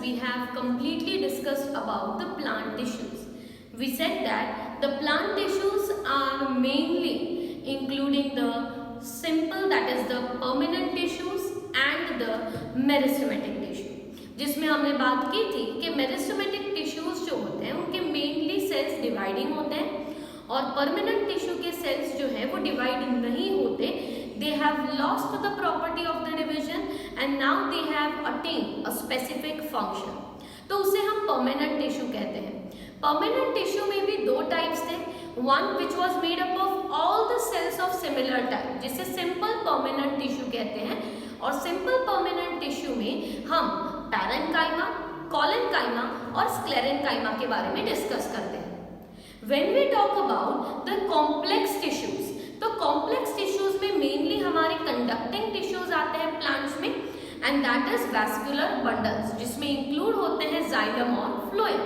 we have completely discussed about the plant tissues. We said that the plant tissues are mainly including the simple, that is the permanent tissues and the meristematic tissue, जिसमें हमने बात की थी कि meristematic tissues जो होते हैं उनके मेनली सेल्स डिवाइडिंग होते हैं और परमानेंट टिश्यू के सेल्स जो है वो डिवाइड नहीं होते. They have lost the property of the division and now they have attained a specific function. तो उसे हम permanent tissue कहते हैं. Permanent tissue में भी दो types थे. One which was made up of all the cells of similar type, जिसे simple permanent tissue कहते हैं. और simple permanent tissue में हम parenchyma, collenchyma और sclerenchyma के बारे में discuss करते हैं. When we talk about the complex tissues, तो कॉम्प्लेक्स टिश्यूज में मेनली हमारे कंडक्टिंग टिश्यूज आते हैं प्लांट्स में and that is vascular bundles, जिसमें इंक्लूड होते हैं जाइलम और फ्लोएम.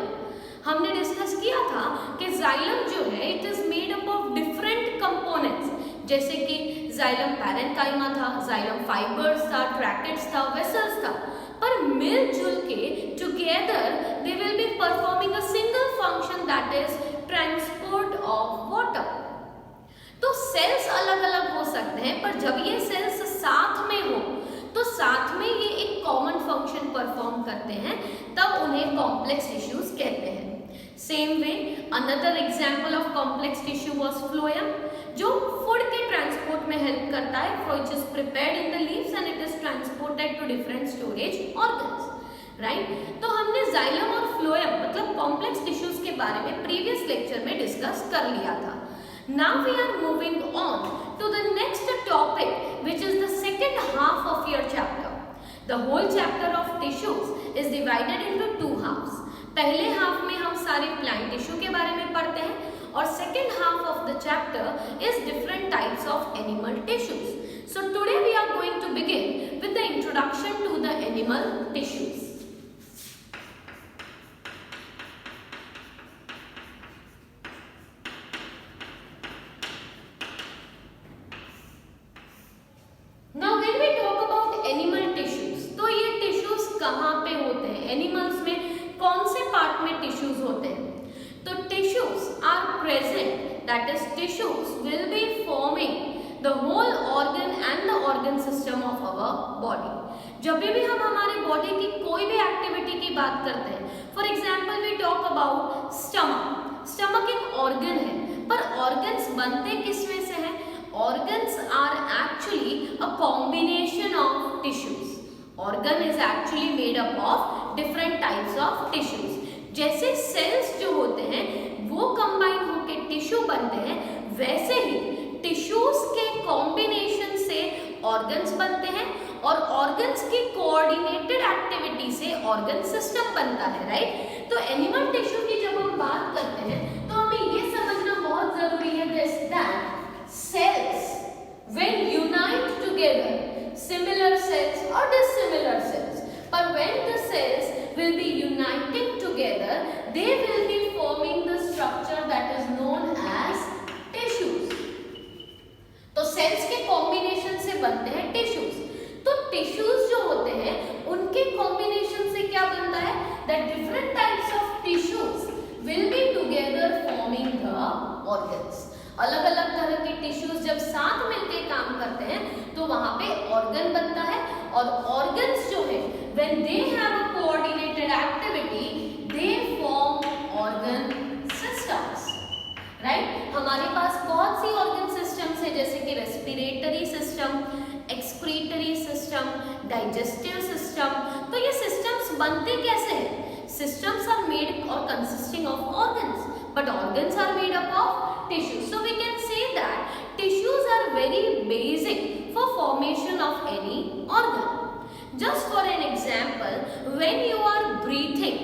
हमने डिस्कस किया था कि जाइलम जो है it is made up of different components, जैसे कि जाइलम पैरेन्काइमा था, जाइलम फाइबर्स था, ट्रैकेट्स था, वेसल्स था, पर मिलजुल के together they will be performing a single function that is transport of water. तो सेल्स अलग अलग हो सकते हैं, पर जब ये सेल्स साथ में हो तो साथ में ये एक कॉमन फंक्शन परफॉर्म करते हैं, तब उन्हें कॉम्प्लेक्स टिश्यूज कहते हैं. Same way another example of complex tissue was phloem, जो फूड के ट्रांसपोर्ट में हेल्प करता है, which is prepared in the leaves and it is transported to different storage organs. Right, तो हमने जाइलम और फ्लोएम मतलब कॉम्प्लेक्स टिश्यूज के बारे में प्रीवियस लेक्चर में डिस्कस कर लिया था. Now we are moving on to the next topic, which is the second half of your chapter. The whole chapter of tissues is divided into two halves. पहले half में हम सारे plant tissue के बारे में पढ़ते हैं और second half of the chapter is different types of animal tissues. So today we are going to begin with the introduction to the animal tissues. Animals में कौन से पार्ट में टिश्यूज होते हैं? तो tissues are present, that is tissues will be forming the whole organ and the organ system of our body. जब भी हम हमारे बॉडी की कोई भी एक्टिविटी की बात करते हैं, for example we talk about stomach. Stomach एक ऑर्गन है, पर ऑर्गन्स बनते किस में से हैं? Organs are actually a combination of tissues. Organ is actually made up of different types of tissues. जैसे cells जो होते हैं वो combine होके tissue बनते हैं, वैसे ही tissues के combination से organs बनते हैं और organs की coordinated activity से organ system बनता है. राइट, तो animal tissue की जब हम बात करते हैं तो हमें ये समझना बहुत जरूरी है that cells when unite together, similar cells or dissimilar cells, but when the cells will be uniting together, they will be forming the structure that is known as tissues. तो cells के combination से बनते हैं tissues. तो tissues जो होते हैं उनके combination से क्या बनता है? That different types of tissues will be together forming the organs. अलग अलग तरह के टिश्यूज जब साथ मिलके काम करते हैं तो वहां पे ऑर्गन बनता है और ऑर्गन्स जो है when they have a coordinated activity they form organ systems. Right, हमारे पास बहुत सी ऑर्गन सिस्टम्स है, जैसे कि respiratory system, excretory system, digestive system. तो ये सिस्टम्स बनते कैसे हैं? सिस्टम्स आर मेड और consisting of organs, but organs are made up of tissues. So we can say that tissues are very basic for formation of any organ. Just for an example, when you are breathing,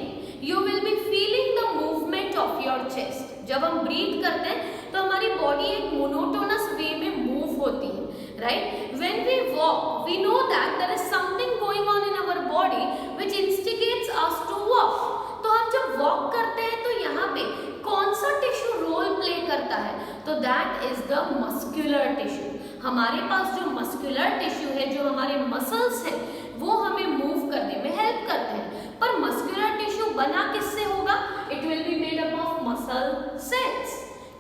you will be feeling the movement of your chest. जब हम breathe करते हैं तो हमारी body एक monotonous way में move होती है. Right? When we walk, we know that there is something going on in our body which instigates us to walk. तो हम जब walk करते हैं तो यहाँ पे कौन सा टिश्यू रोल प्ले करता है? तो that is the muscular tissue. हमारे पास जो मस्कुलर टिश्यू है, जो हमारे मसल्स हैं, वो हमें मूव करने में हेल्प करते हैं, पर मस्कुलर cells,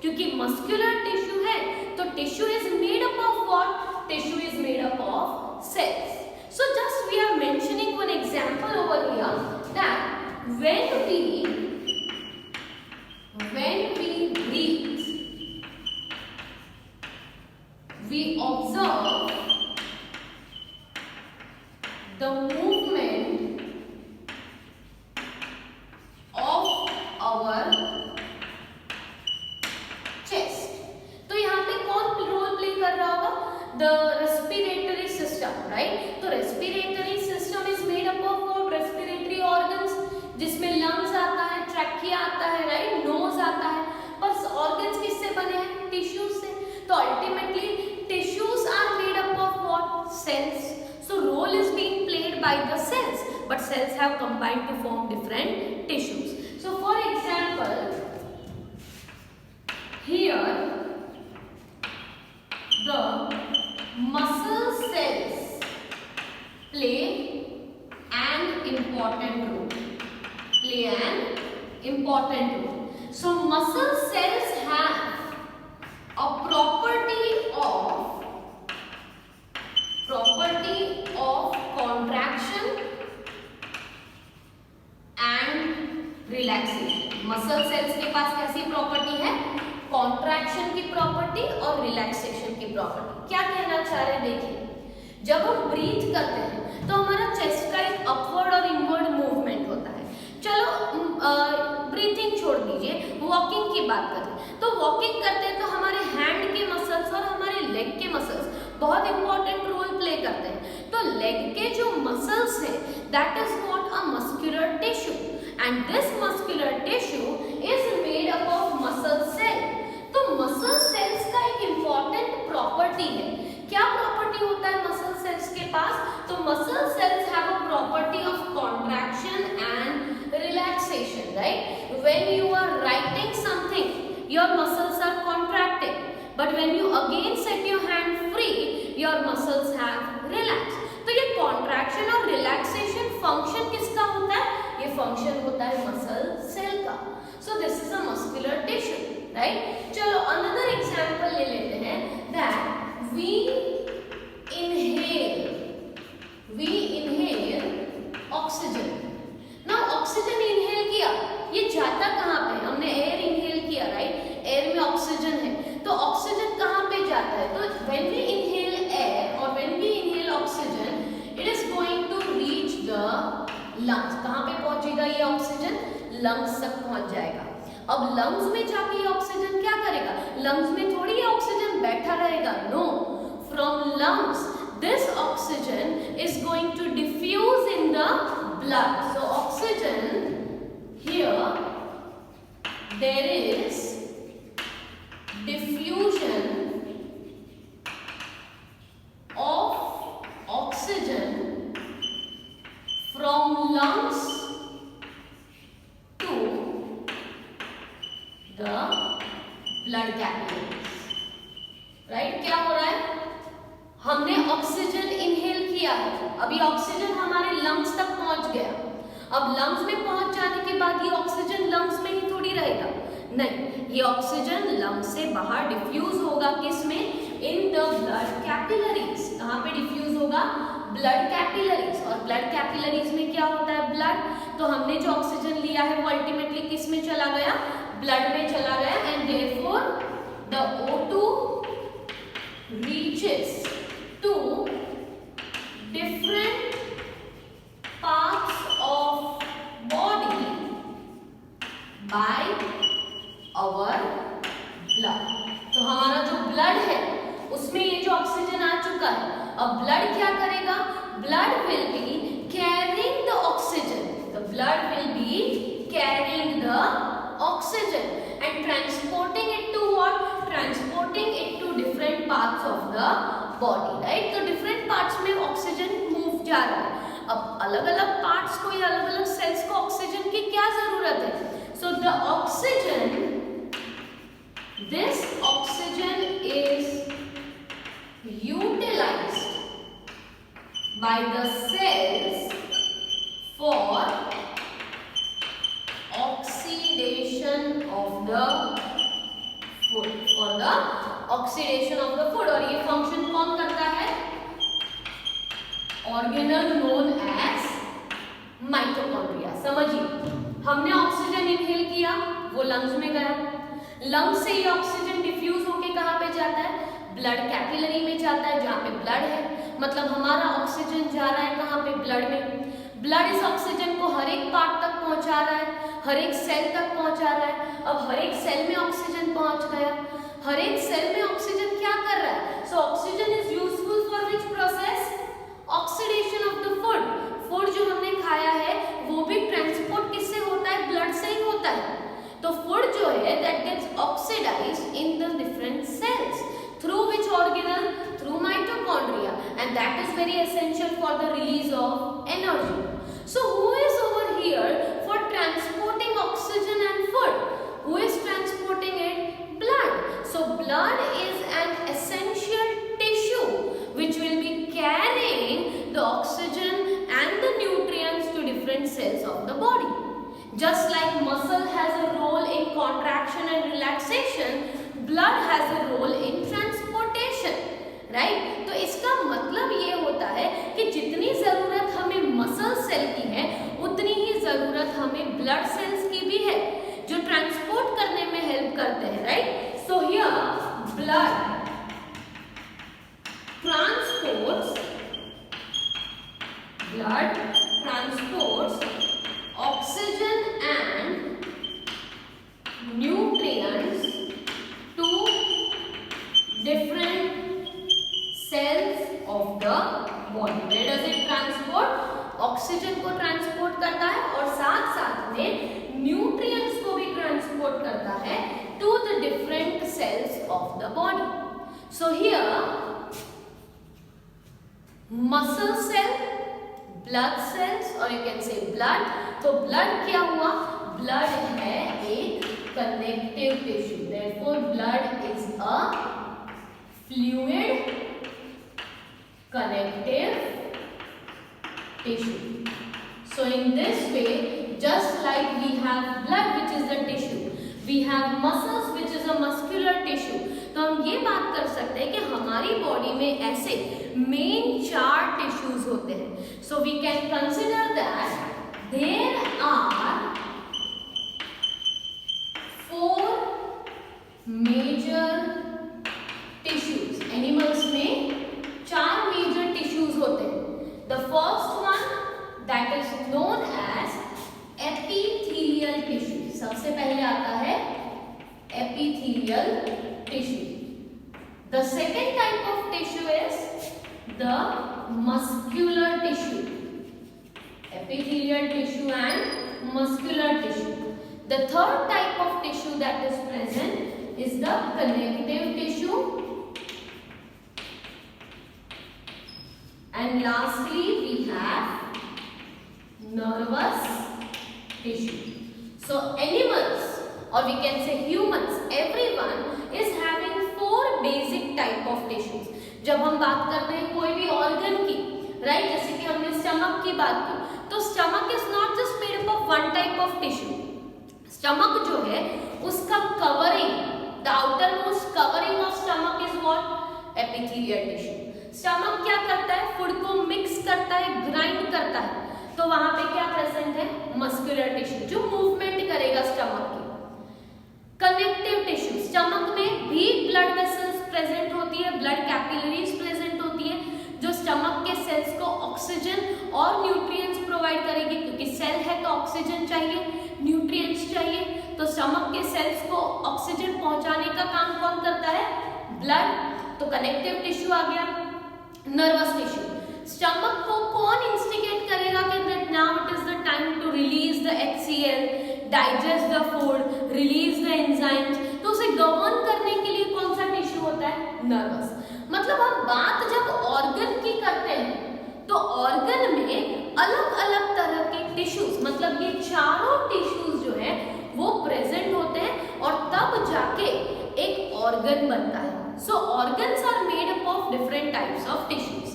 क्योंकि मस्कुलर टिश्यू है तो tissue is made up of what? Tissue is made up of cells. So just we are mentioning one example over here that when we breathe, we observe the movement of our chest. तो यहाँ पे कौन role play कर रहा होगा? The respiratory system, right? तो respiratory system is made up of what? Respiratory organs, जिसमें lungs आता है, trachea आता है, right? Nose आता है, बस organs किससे बने हैं? Tissues से. तो ultimately tissues are made up of what? Cells. So role is being played by the cells, but cells have combined to form different tissues. So for example, here the muscle cells play an important role. So muscle cells have a property of contraction and relaxation. Muscle cells के पास कैसी property है? Contraction की property और relaxation की property. क्या कहना चाह रहे हैं? देखिए, जब हम ब्रीथ करते हैं तो हमारा चेस्ट का एक अपवर्ड और इनवर्ड मूवमेंट होता है. चलो ब्रीथिंग छोड़ दीजिए, वॉकिंग की बात करें तो वॉकिंग करते हैं तो हमारे हैंड के मसल्स और हमारे लेग के मसल्स बहुत इंपॉर्टेंट रोल प्ले करते हैं. तो लेग के जो मसल्स हैं that is what? A muscular tissue, and this muscular tissue is made up of muscle cell. तो मसल सेल्स का एक इंपॉर्टेंट प्रॉपर्टी है. क्या प्रॉपर्टी होता है मसल सेल्स के पास? तो muscle cells have a property of contraction and relaxation, right? When you are writing something your muscles are contracted, but when you again set your hand free your muscles have relaxed. तो ये contraction और relaxation function किसका होता है? ये function होता है muscle cell का. So this is a muscular tissue, right? चलो another example ले लेते हैं that we inhale oxygen. Now oxygen inhale किया, ये जाता कहाँ पे? हमने air inhale किया, right? air में oxygen है तो ऑक्सीजन कहाँ पे जाता है? तो when we inhale air or when we inhale oxygen, it is going to reach the lungs. कहाँ पे पहुंचेगा ये ऑक्सीजन? लंग्स तक पहुंच जाएगा. अब लंग्स में जाके ये ऑक्सीजन क्या करेगा? लंग्स में थोड़ी ये ऑक्सीजन बैठा रहेगा. No, from lungs this oxygen is going to diffuse in the blood. So oxygen here there is diffusion of oxygen from lungs to the blood capillaries, right? क्या हो रहा है? हमने ऑक्सीजन इनहेल किया है, अभी ऑक्सीजन हमारे लंग्स तक पहुंच गया. अब लंग्स में पहुंच जाने के बाद ये ऑक्सीजन लंग्स में ही थोड़ी रहेगा. नहीं, ये ऑक्सीजन लंग से बाहर डिफ्यूज होगा किसमें? In the blood capillaries. कहाँ पे डिफ्यूज होगा? Blood capillaries. और ब्लड कैपिलरीज में क्या होता है? ब्लड. तो हमने जो ऑक्सीजन लिया है वो अल्टीमेटली किस में चला गया? ब्लड में चला गया. And therefore the O2 reaches to different parts of body by our blood. तो हमारा जो ब्लड है उसमें ये जो ऑक्सीजन आ चुका है, अब ब्लड क्या करेगा? Blood will be carrying the oxygen. The blood will be carrying the oxygen and transporting it to what? Transporting it to different parts of the body, right? तो डिफरेंट पार्ट्स में oxygen move जा रहा है. अब अलग अलग parts को या अलग अलग सेल्स को ऑक्सीजन की क्या जरूरत है? So the oxygen, this oxygen is utilized by the cells for oxidation of of the food or the oxidation of the food। और ये फंक्शन कौन करता है? Organelle known as mitochondria. समझिए, हमने ऑक्सीजन इनहेल किया, वो लंग्स में गया, लंग्स से ये ऑक्सीजन डिफ्यूज होके कहाँ पे जाता है? ब्लड कैपिलरी में जाता है, जहाँ पे ब्लड है, मतलब हमारा ऑक्सीजन जा रहा है कहाँ पे? ब्लड में। ब्लड इस ऑक्सीजन को हर एक पार्ट तक पहुंचा रहा है, हर एक सेल तक पहुंचा रहा है। अब हर एक सेल में ऑक्सीजन पहुंच गया, हर एक सेल में ऑक्सीजन क्या कर रहा है? So oxygen is useful for which process? Oxidation of the food. Food जो हमने खाया है वो भी ट्रांसपोर्ट किससे होता है? ब्लड से ही होता है। तो फूड जो है that gets oxidised in the different cells through which organelle? Through mitochondria, and that is very essential for the release of energy. So who is over here for transporting oxygen and food? Who is transporting it? Blood. So blood is an essential tissue which will be carrying the oxygen and the nutrients to different cells of the body. Just like muscle has a role in contraction and relaxation, blood has a role in transportation, right? तो इसका मतलब ये होता है कि जितनी जरूरत हमें मसल सेल की है उतनी ही जरूरत हमें ब्लड सेल्स की भी है, जो ट्रांसपोर्ट करने में हेल्प करते हैं, right? So here blood transports oxygen and nutrients to different cells of the body. Where does it transport? Oxygen को ट्रांसपोर्ट करता है और साथ साथ में न्यूट्रिएंट्स को भी ट्रांसपोर्ट करता है to the different cells of the body. So here muscle cell, blood cells और यू कैन से ब्लड। तो ब्लड क्या हुआ? ब्लड है एक connective tissue, therefore blood is a fluid connective tissue. So in this way, just like we have blood which is the tissue, we have muscles which is a muscular tissue. तो हम ये बात कर सकते हैं कि हमारी बॉडी में ऐसे मेन 4 टिश्यूज होते हैं। So we can consider that there are 4 major tissues. Animals में 4 major tissues होते हैं। The first one that is known as epithelial tissue. सबसे पहले आता है epithelial tissue. The second type of tissue is the muscular tissue. Epithelial tissue and muscular tissue. The third type of tissue that is present is the connective tissue. And lastly we have nervous tissue. So animals or we can say humans, everyone is having 4 basic type of tissues. जब हम बात करते हैं कोई भी organ की, right, जैसे कि हमने स्टमक की बात की, तो stomach is not just made up of 1 type of tissue. Stomach जो है उसका covering, the outer most covering of stomach is what? Epithelial tissue. Stomach क्या करता है? फूड को मिक्स करता है, ग्राइंड करता है, तो वहां पे क्या प्रेजेंट है? मस्कुलर टिश्यू जो मूवमेंट करेगा स्टमक की। कनेक्टिव टिश्यू, स्टमक में भी ब्लड वेसल्स प्रेजेंट होती है, ब्लड कैपिलरीज प्रेजेंट होती है जो स्टमक के सेल्स को ऑक्सीजन और न्यूट्रिएंट्स प्रोवाइड करेगी, क्योंकि सेल है तो ऑक्सीजन चाहिए, न्यूट्रिएंट्स चाहिए। तो स्टमक के सेल्स को ऑक्सीजन पहुंचाने का काम कौन करता है? ब्लड। तो कनेक्टिव टिश्यू आ गया। नर्वस टिश्यू, स्टमक को कौन इंस्टिगेट करेगा कि now it is the time to release the HCl, digest the food, release the enzymes, तो उसे गवर्न करने के लिए कौन सा टिश्यू होता है? नर्वस। मतलब हम बात जब ऑर्गन की करते हैं तो ऑर्गन में अलग अलग तरह के टिश्यूज, मतलब ये चारों टिश्यूज जो है वो प्रेजेंट होते हैं और तब जाके एक ऑर्गन बनता है। So organs are made up of different types of tissues.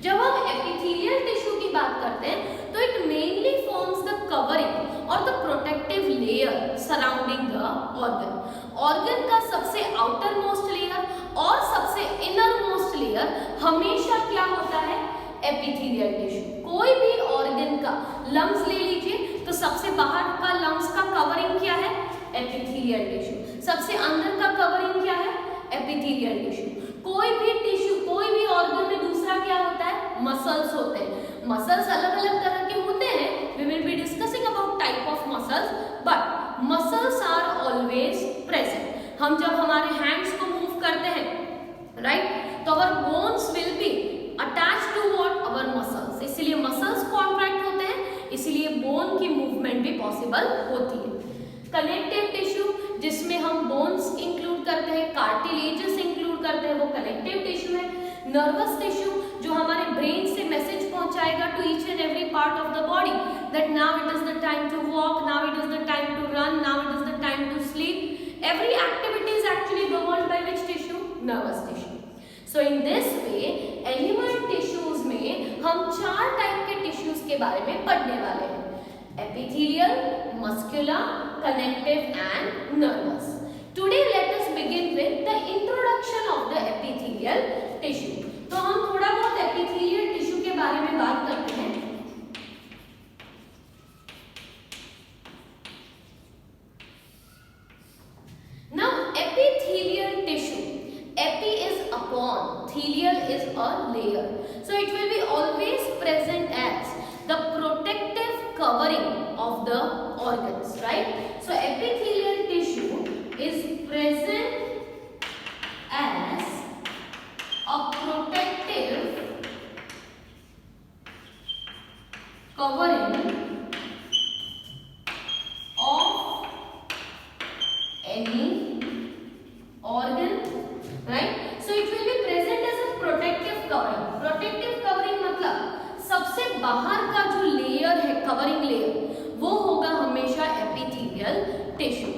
जब हम एपिथेलियल टिश्यू की बात करते हैं तो it mainly forms the covering और the protective layer surrounding the organ का सबसे आउटर मोस्ट लेयर और सबसे इनर मोस्ट लेयर हमेशा क्या होता है, एपिथेलियल टिश्यू। कोई भी ऑर्गन का लंग्स ले लीजिए तो सबसे बाहर का लंग्स का कवरिंग क्या है, एपिथेलियल टिश्यू। सबसे अंदर का कवरिंग क्या है, एपिथेलियल टिश्यू। कोई भी टिश्यू, कोई भी ऑर्गन में दूसरा क्या होता है, मसल्स होते हैं। मसल्स अलग अलग तरह के होते हैं, we will be discussing about type of muscles, but muscles are always present. हम जब हमारे हैंड्स को मूव करते हैं, राइट, तो our bones will be attach to what, our muscles. इसलिए मसल्स कॉन्ट्रैक्ट होते हैं, इसलिए बोन की मूवमेंट भी पॉसिबल होती है। कनेक्टिव टिश्यू जिसमें हम बोन्स इंक्लूड करते हैं, कार्टिलेजेस इंक्लूड करते हैं, वो कनेक्टिव टिश्यू है। नर्वस टिश्यू जो हमारे ब्रेन से मैसेज पहुंचाएगा to each and every part of the body that now it is the time to walk, now it is the time to run, now it is the time to sleep. Every activity is actually governed by which tissue, nervous tissue. So in this way animal tissues में हम 4 type के tissues के बारे में पढ़ने वाले हैं, epithelial, muscular, connective and nervous. Today let us begin with the introduction of the epithelial tissue. तो हम थोड़ा बहुत epithelial tissue के बारे में बात करते हैं। Now epithelial tissue, epi is upon, thelial is a layer, so it will be always present as the protective covering of the organs, right? So epithelial tissue is present as a protective covering of any organ, right? So it will be present as a protective covering. Protective covering मतलब सबसे बाहर का जो layer है, covering layer, वो होगा हमेशा epithelial tissue.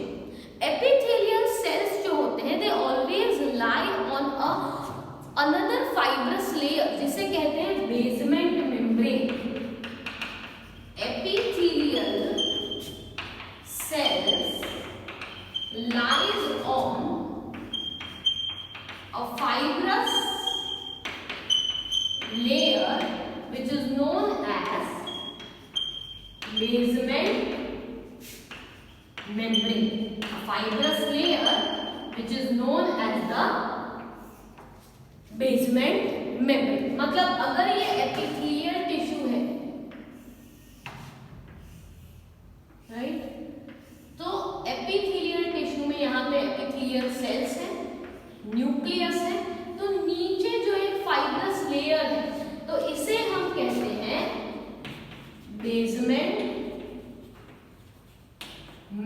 Epithelial cells जो होते हैं they always lie on a another fibrous layer जिसे कहते हैं basement membrane. Epithelial cells lies on a fibrous layer which is known as basement membrane, a fibrous layer which is known as the basement membrane। मतलब अगर ये epithelial tissue है, right, तो epithelial tissue में यहाँ पे एपिथेलियल सेल्स है, nucleus है, तो नीचे जो एक फाइब्रस लेयर है तो इसे हम कहते हैं बेसमेंट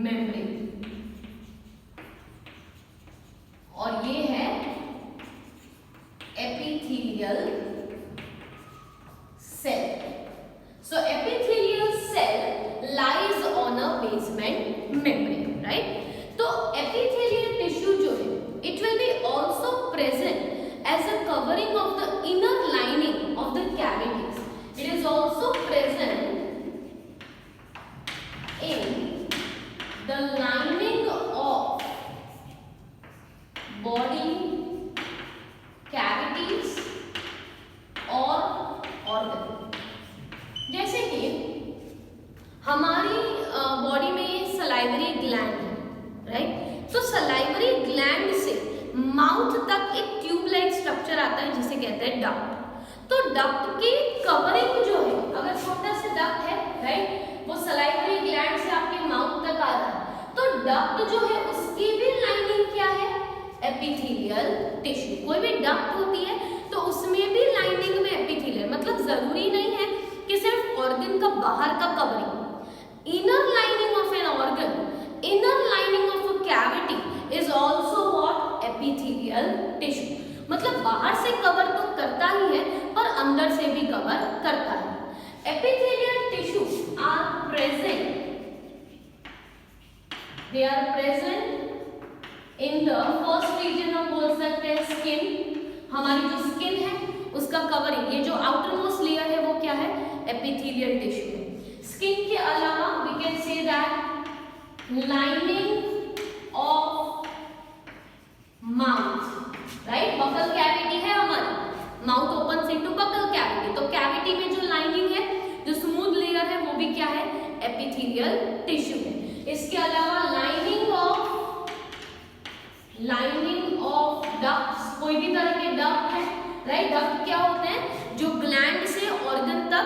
मेम्ब्रेन, और ये है epithelial cell. So epithelial cell lies on a basement membrane, right. तो एपिथेलियल टिश्यू जो है it will be also present as a covering of the inner lining of the cavities. It is also present in the lining of body cavities or organ. जैसे कि हमारी body में ये salivary gland है, right, तो salivary gland से mouth तक एक ट्यूब लाइक स्ट्रक्चर आता है जिसे कहते हैं डक्ट। तो डक्ट की कवरिंग जो है, अगर छोटा सा डक्ट है, राइट, वो सलाइवरी ग्लैंड से आपके माउथ तक आ रहा है, तो डक्ट जो है उसकी भी लाइनिंग क्या है, एपिथेलियल टिश्यू। कोई भी डक्ट होती है तो उसमें भी लाइनिंग में एपिथेलियल, मतलब जरूरी नहीं है कि सिर्फ ऑर्गन का बाहर का covering. Inner lining of an organ, inner lining of a cavity is also what, epithelial tissue. मतलब बाहर से कवर तो करता ही है पर अंदर से भी कवर करता है। Epithelial tissue are present, they are present in the first region, हम बोल सकते हैं स्किन। हमारी जो स्किन है उसका कवरिंग, ये जो आउटर मोस्ट लेयर है वो क्या है, एपिथेलियल टिश्यू है। स्किन के अलावा we can say that lining और एपिथेलियल टिश्यू है। इसके अलावा लाइनिंग ऑफ डक्ट्स, कोई भी तरह के डक्ट है, राइट। डक्ट क्या होते हैं, जो ग्लैंड से ऑर्गन तक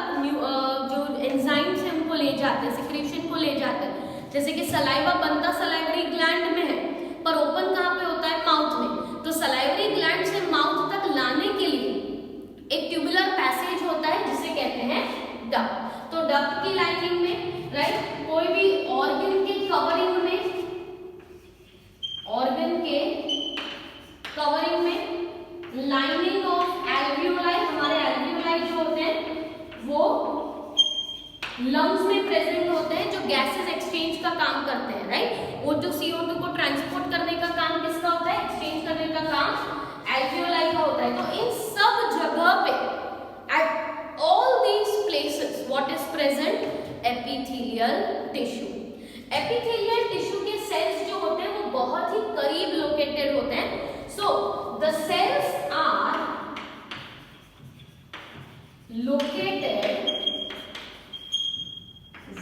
जो एंजाइम्स हैं उनको ले जाते हैं, सिक्रीशन को ले जाते हैं। जैसे कि सलाइवा बनता सलाइवरी ग्लैंड में है, पर ओपन कहाँ पे होता है, माउथ में। तो सलाइवरी ग्लैंड से माउथ तक लाने के लिए एक ट्यूबुलर पैसेज होता है जिसे कहते हैं डक्ट। तो डक्ट की लाइनिंग में, राइट, कोई भी ऑर्गन के कवरिंग में, लाइनिंग ऑफ एल्वियोलाई, हमारे एल्वियोलाई जो होते हैं वो लंग्स में प्रेजेंट होते हैं, जो गैसेस एक्सचेंज का काम करते हैं, राइट। वो जो CO2 को ट्रांसपोर्ट करने का काम किसका होता है, एक्सचेंज करने का काम एल्वियोलाई का होता है। तो इन सब जगह पे, at all these places, what is present, epithelial tissue. Epithelial tissue के सेल्स जो होते हैं वो बहुत ही करीब लोकेटेड होते हैं। So the cells are located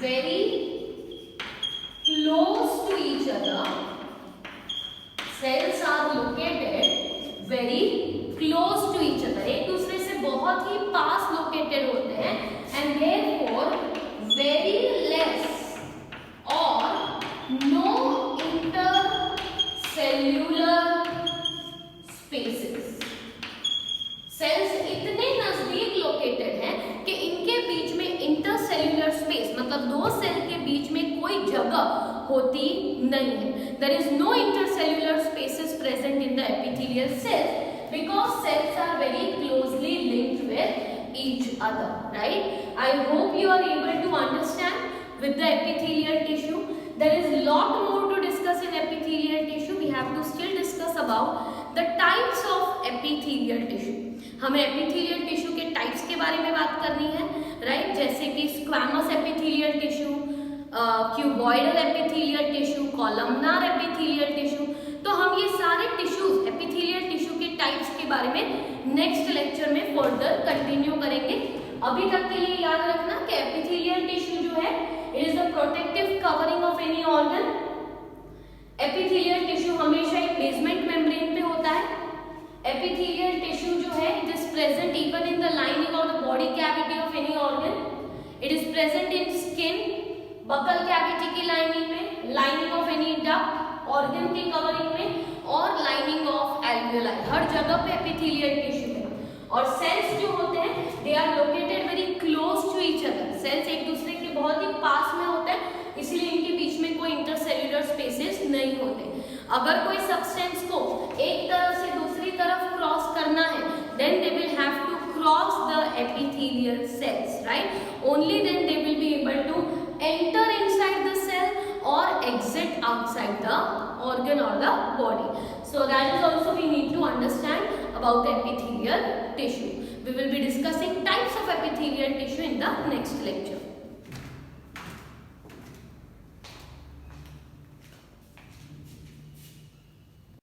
very close to each other. Cells are located very close to each other. एक दूसरे से बहुत ही पास लोकेटेड होते हैं, and therefore very less or no intercellular spaces. Cells इतने नजदीक लोकेटेड हैं कि इनके बीच में इंटरसेल्यूलर स्पेस, मतलब दो सेल के बीच में कोई जगह होती नहीं है। There is no intercellular spaces present in the epithelial cells because cells are very closely linked with each other, right. I hope you are able to understand with the epithelial tissue. There is lot more to discuss in epithelial tissue. We have to still discuss about The types of epithelial tissue। हमें epithelial tissue के types के बारे में बात करनी है, right? जैसे कि squamous epithelial tissue, cuboidal epithelial tissue, columnar epithelial tissue। तो हम ये सारे tissues, epithelial tissue के types के बारे में next lecture में further continue करेंगे। अभी तक के लिए याद रखना कि epithelial tissue जो है it is the protective covering of any organ। Epithelial tissue हमेशा एक बेसमेंट मेम्ब्रेन पे होता है। एपिथेलियल टिश्यू जो है it is present even in the lining of the body cavity of any organ. It is present in skin, buccal cavity की lining में, lining of any duct, organ की covering में, और लाइनिंग ऑफ एल्वियोलाई। हर जगह पे epithelial tissue है। और sales जो होते हैं they are located very close to each other. Cells एक दूसरे के बहुत ही पास में होते हैं, इसलिए इनके बीच में कोई इंटरसेल्यूलर स्पेसेस नहीं होते। अगर कोई सब्सटेंस को एक तरफ से दूसरी तरफ क्रॉस करना है, then they will have to cross the epithelial cells, right. Only then they will be able to enter inside the cell और exit outside the organ or the body. So that is also we need to understand about the epithelial tissue. We will be discussing types of epithelial tissue in the next lecture.